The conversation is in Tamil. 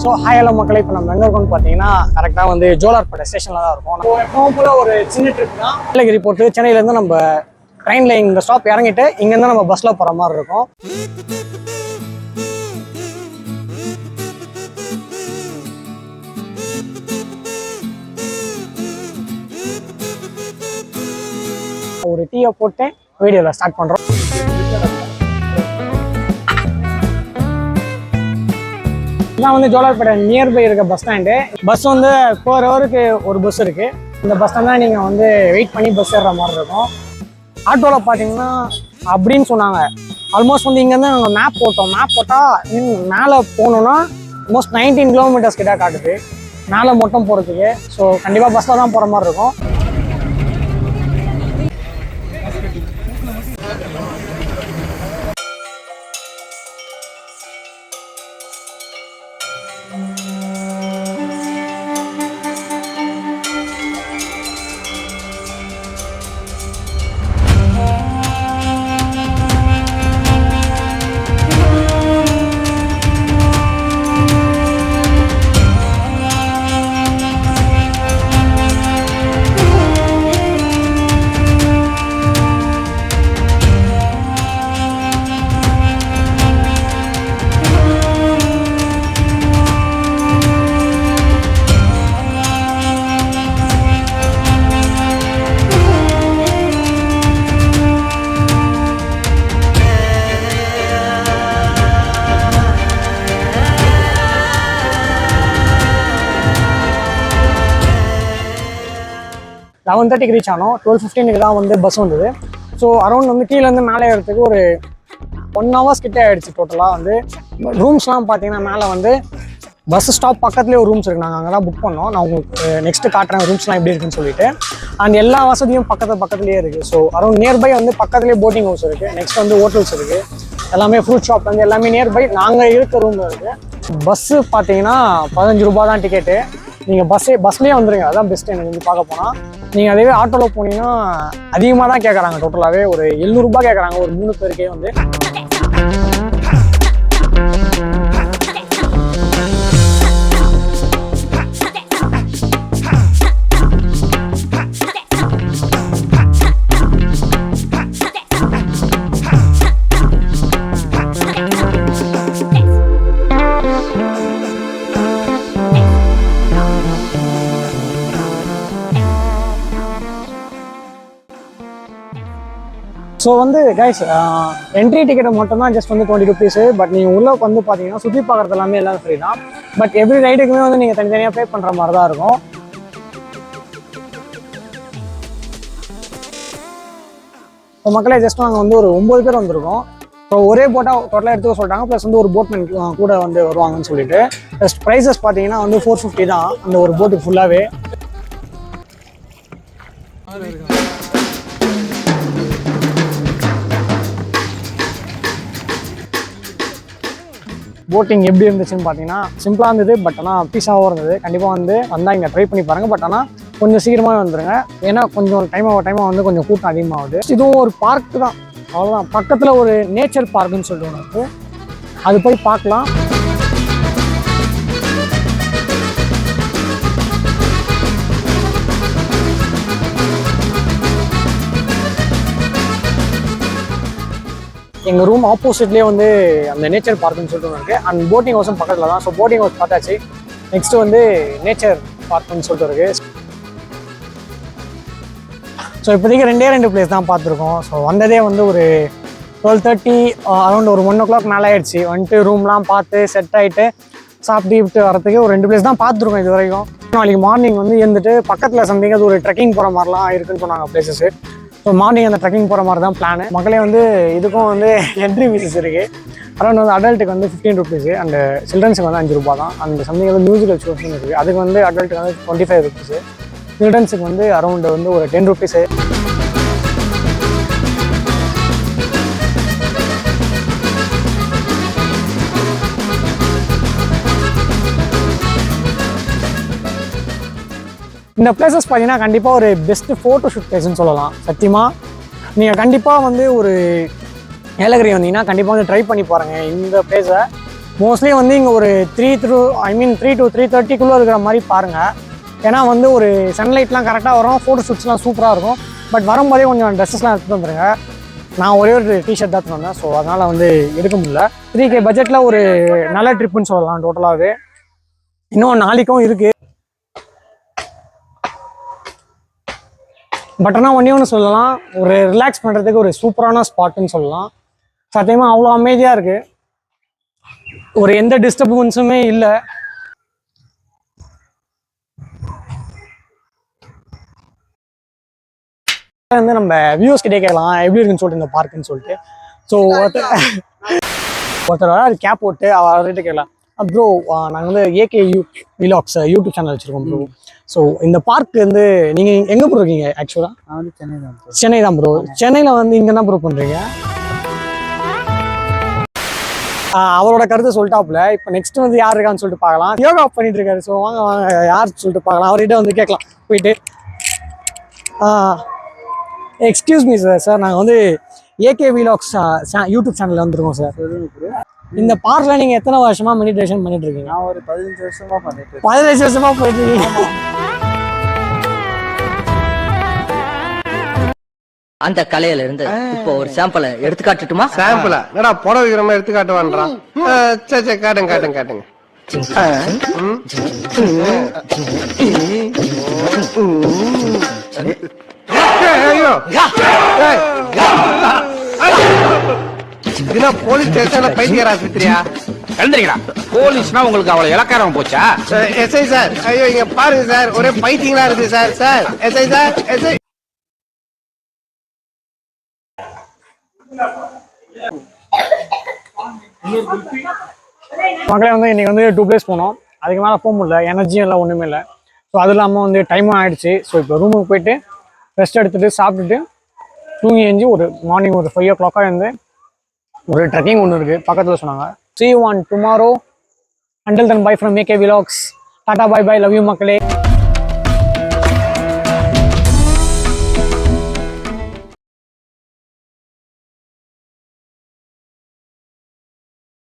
ஸோ ஹாய் ஹலோ மக்களை, இப்போ நம்ம எங்கே இருக்கோம்னு பார்த்தீங்கன்னா கரெக்டாக வந்து ஜோலார்பேட்டை ஸ்டேஷனில் தான் இருக்கும். நம்ம எப்பவும் போல ஒரு சின்ன ட்ரிப் தான். நீலகிரி போட்டு சென்னையிலேருந்து நம்ம ட்ரெயினில் இந்த ஸ்டாப் இறங்கிட்டு இங்கேருந்து நம்ம பஸ்ஸில் போகிற மாதிரி இருக்கும். ஒரு டீயை போட்டு வீடியோவில் ஸ்டார்ட் பண்ணுறோம். இதான் வந்து ஜோலார்பேட்டை நியர்பை இருக்க பஸ் ஸ்டாண்டு. பஸ் வந்து 4 ஹவருக்கு ஒரு பஸ் இருக்குது. இந்த பஸ் ஸ்டாண்ட் தான் நீங்கள் வந்து வெயிட் பண்ணி பஸ் ஏறுற மாதிரி இருக்கும். ஆட்டோவில் பார்த்தீங்கன்னா அப்படின்னு சொன்னாங்க. ஆல்மோஸ்ட் வந்து இங்கேருந்து நாங்கள் மேப் போட்டால் மேலே போகணுன்னா ஆல்மோஸ்ட் 19 கிலோமீட்டர்ஸ் கிட்ட காட்டுது மேலே மட்டும் போகிறதுக்கு. ஸோ கண்டிப்பாக பஸ்ஸில் தான் போகிற மாதிரி இருக்கும். லெவன் 30க்கு ரீச் ஆனோம். 12:15 தான் வந்து பஸ் வந்தது. ஸோ அரௌண்ட் வந்து கீழேருந்து மேலே ஏறதுக்கு ஒரு 1 ஹவர்ஸ் கிட்டே ஆகிடுச்சு டோட்டலாக. வந்து ரூம்ஸ்லாம் பார்த்தீங்கன்னா மேலே வந்து பஸ் ஸ்டாப் பக்கத்துலேயே ஒரு ரூம்ஸ் இருக்குது. நாங்கள் அங்கே தான் புக் பண்ணோம். நான் உங்களுக்கு நெக்ஸ்ட்டு காட்டுறேன் ரூம்ஸ்லாம் எப்படி இருக்குன்னு சொல்லிட்டு. அண்ட் எல்லா வசதியும் பக்கத்துலேயே இருக்குது. ஸோ அரௌண்ட் நியர்பை வந்து பக்கத்துலேயே போட்டிங் ஹவுஸ் இருக்குது. நெக்ஸ்ட் வந்து ஹோட்டல்ஸ் இருக்குது. எல்லாமே ஃப்ரூட் ஷாப் வந்து எல்லாமே நியர்பை நாங்கள் இருக்க ரூம் இருக்குது. பஸ்ஸு பார்த்தீங்கன்னா 15 ரூபா தான் டிக்கெட்டு. நீங்கள் பஸ்லேயே வந்துடுங்க, அதுதான் பெஸ்ட்டு. எனக்கு வந்து பார்க்க போனால் நீங்கள் அதே ஆட்டோவில் போனீங்கன்னா அதிகமாக தான் கேட்குறாங்க. டோட்டலாகவே ஒரு 700 ரூபா கேட்குறாங்க ஒரு 3 பேருக்கே வந்து. ஸோ வந்து கைஸ், என்ட்ரி டிக்கெட்டை மட்டும்தான் ஜஸ்ட் வந்து 20 ருபீஸு. பட் நீங்கள் உள்ளே வந்து பார்த்தீங்கன்னா சுற்றி பார்க்குறது எல்லாமே ஃப்ரீ தான். பட் எவ்ரி ரைடுக்குமே வந்து நீங்கள் தனித்தனியாக பே பண்ணுற மாதிரி தான் இருக்கும். ஸோ மக்களே, ஜஸ்ட் நாங்கள் வந்து ஒரு 9 பேர் வந்திருக்கோம். ஸோ ஒரே போட்டால் டோட்டலாக எடுத்துக்க சொல்லிட்டாங்க. ப்ளஸ் வந்து ஒரு போட்மேன் கூட வந்து வருவாங்கன்னு சொல்லிட்டு. ப்ளஸ் ப்ரைஸஸ் பார்த்தீங்கன்னா வந்து 450 தான் அந்த ஒரு போட்டுக்கு ஃபுல்லாகவே. போட்டிங் எப்படி இருந்துச்சுன்னு பார்த்தீங்கன்னா சிம்பிளாக இருந்தது. பட் ஆனால் பீஸாகவும் இருந்தது. கண்டிப்பாக வந்து வந்தால் இங்கே ட்ரை பண்ணி பாருங்கள். பட் ஆனால் கொஞ்சம் சீக்கிரமாக வந்துடுங்க. ஏன்னா கொஞ்சம் டைமாக வந்து கொஞ்சம் கூட்டம் அதிகமாகுது. இதுவும் ஒரு பார்க்கு தான், அவ்வளோதான். பக்கத்தில் ஒரு நேச்சர் பார்க்குன்னு சொல்லிட்டு ஒன்று இருக்குது. அது போய் பார்க்கலாம். எங்கள் ரூம் ஆப்போசிட்லேயே வந்து அந்த நேச்சர் பார்க்குன்னு சொல்லிட்டு ஒன்று இருக்குது. அண்ட் போட்டிங் ஹவுஸும் பக்கத்தில் தான். ஸோ போட்டிங் ஹவுஸ் பார்த்தாச்சு. நெக்ஸ்ட்டு வந்து நேச்சர் பார்க்குன்னு சொல்லிட்டு இருக்குது. ஸோ இப்போதைக்கு 2 பிளேஸ் தான் பார்த்துருக்கோம். ஸோ வந்ததே வந்து ஒரு 12:30 அரௌண்ட் ஒரு 1 o'clock மேலே ஆயிடுச்சு. வந்துட்டு ரூம்லாம் பார்த்து செட் ஆகிட்டு சாப்பிட்டு வரத்துக்கு ஒரு 2 பிளேஸ் தான் பார்த்துருக்கோம் இது வரைக்கும். நாளைக்கு மார்னிங் வந்து இருந்துட்டு பக்கத்தில் சம்திங் அது ஒரு ட்ரெக்கிங் போகிற மாதிரிலாம் இருக்குன்னு சொன்னாங்க பிளேஸஸ். ஸோ மார்னிங் அந்த ட்ரெக்கிங் போகிற மாதிரி தான் பிளானு. மக்களே வந்து இதுக்கும் வந்து என்ட்ரி ஃபீஸஸ் இருக்குது. அரௌண்ட் வந்து அடல்ட்டுக்கு வந்து 15 ருபீஸு. அண்ட் சில்ட்ரன்ஸுக்கு வந்து 5 ரூபா தான். அந்த சம்திங் வந்து மியூசிக்கல் ஷோஸ்ன்னு இருக்குது. அதுக்கு வந்து அடல்ட்டுக்கு வந்து 25 ருபீஸு. சில்ட்ரன்ஸுக்கு வந்து அரௌண்டு வந்து ஒரு 10 ருபீஸு. இந்த பிளேசஸ் பார்த்தீங்கன்னா கண்டிப்பாக ஒரு பெஸ்ட்டு ஃபோட்டோ ஷூட் பிளேஸ்ன்னு சொல்லலாம். சத்தியமாக நீங்கள் கண்டிப்பாக வந்து ஒரு ஏலகிரி வந்தீங்கன்னா கண்டிப்பாக வந்து ட்ரை பண்ணி பாருங்கள் இந்த பிளேஸை. மோஸ்ட்லி வந்து இங்கே ஒரு 3 to 3:30 இருக்கிற மாதிரி பாருங்கள். ஏன்னா வந்து ஒரு சன்லைட்லாம் கரெக்டாக வரும், ஃபோட்டோ ஷூட்ஸ்லாம் சூப்பராக இருக்கும். பட் வரும்போதே கொஞ்சம் ட்ரெஸ்ஸஸ்லாம் எடுத்துகிட்டு வந்துருங்க. நான் ஒரே ஒரு டிஷர்ட் தான் வந்தேன், ஸோ அதனால் வந்து எடுக்க முடியல. 3K பட்ஜெட்டில் ஒரு நல்ல ட்ரிப்புன்னு சொல்லலாம் டோட்டலாகவே. இன்னும் நாளைக்கும் இருக்குது. பட் ஆனால் ஒன்று சொல்லலாம், ஒரு ரிலாக்ஸ் பண்ணுறதுக்கு ஒரு சூப்பரான ஸ்பாட்டுன்னு சொல்லலாம். சத்தியமாக அவ்வளோ அமைதியாக இருக்குது, ஒரு எந்த டிஸ்டர்பன்ஸுமே இல்லை. வந்து நம்ம வியூஸ் கிட்டே கேட்கலாம் எப்படி இருக்குன்னு சொல்லிட்டு இந்த பார்க்குன்னு சொல்லிட்டு. ஸோ ஒருத்தர் அது கேப் போட்டு அவர்கிட்ட கேட்கலாம், ப்ரோ நாங்கள் வந்து ஏகே விலாக்ஸ் யூடியூப் சேனல் வச்சுருக்கோம் ப்ரோ. ஸோ இந்த பார்க் வந்து நீங்கள் எங்கே ப்ரோ இருக்கீங்க? ஆக்சுவலாக நான் வந்து சென்னை தான் ப்ரோ. சென்னையில் வந்து இங்கே என்ன ப்ரோ பண்ணுறீங்க? அவரோட கருத்தை சொல்லிட்டாப்புல. இப்போ நெக்ஸ்ட் வந்து யார் இருக்கான்னு சொல்லிட்டு பார்க்கலாம். யோகா பண்ணிட்டு இருக்காரு. ஸோ வாங்க யார் சொல்லிட்டு பார்க்கலாம். அவர்கிட்ட வந்து கேட்கலாம் போயிட்டு. எக்ஸ்கியூஸ் மீ சார், நாங்கள் வந்து ஏகே விலாக்ஸ் யூடியூப் சேனலில் வந்துருக்கோம் சார். இந்த பார்க்கில் நீங்கள் எத்தனை வருஷமாக மெடிடேஷன் பண்ணிட்டு இருக்கீங்க? நான் ஒரு 15 வருஷமா பண்ணிட்டு இருக்கேன். 15 வருஷமாக போயிட்டு இருக்கீங்க. அந்த கலையில இருந்து இப்போ ஒரு சாம்பிளை எடுத்து காட்டுட்டுமா? சாம்பிளா? என்னடா புடவை வைக்கிற மாதிரி எடுத்து காட்டுவான்றான். சரி காட்டுங்க. ஐயோ போலீஸ் ஸ்டேஷன்ல பைத்தியர் ஆஸ்பத்திரியா? எழுந்திரிக்கடா. போலீஸ்னா உங்களுக்கு அவ்வளவு இலக்காரம் போச்சா? எஸ்ஐ சார், ஐயோ இங்க பாருங்க சார், ஒரே பைத்தியங்களா இருக்கு sir. Sir SI sir, SI மக்களே வந்து இன்னைக்கு வந்து 2 பிளேஸ் போனோம். அதுக்கு மேலே போக முடியல, எனர்ஜியும் இல்லை, ஒன்றுமே இல்லை. ஸோ அது இல்லாமல் வந்து டைமும் ஆகிடுச்சு. ஸோ இப்போ ரூமுக்கு போயிட்டு ரெஸ்ட் எடுத்துகிட்டு சாப்பிட்டுட்டு தூங்கி எழுஞ்சி ஒரு மார்னிங் ஒரு 5 o'clock இருந்து ஒரு ட்ரெக்கிங் ஒன்று இருக்குது பக்கத்தில் சொன்னாங்க. See you on tomorrow. Until then, bye from AK Vlogs. Tata, bye bye, love you மக்களே.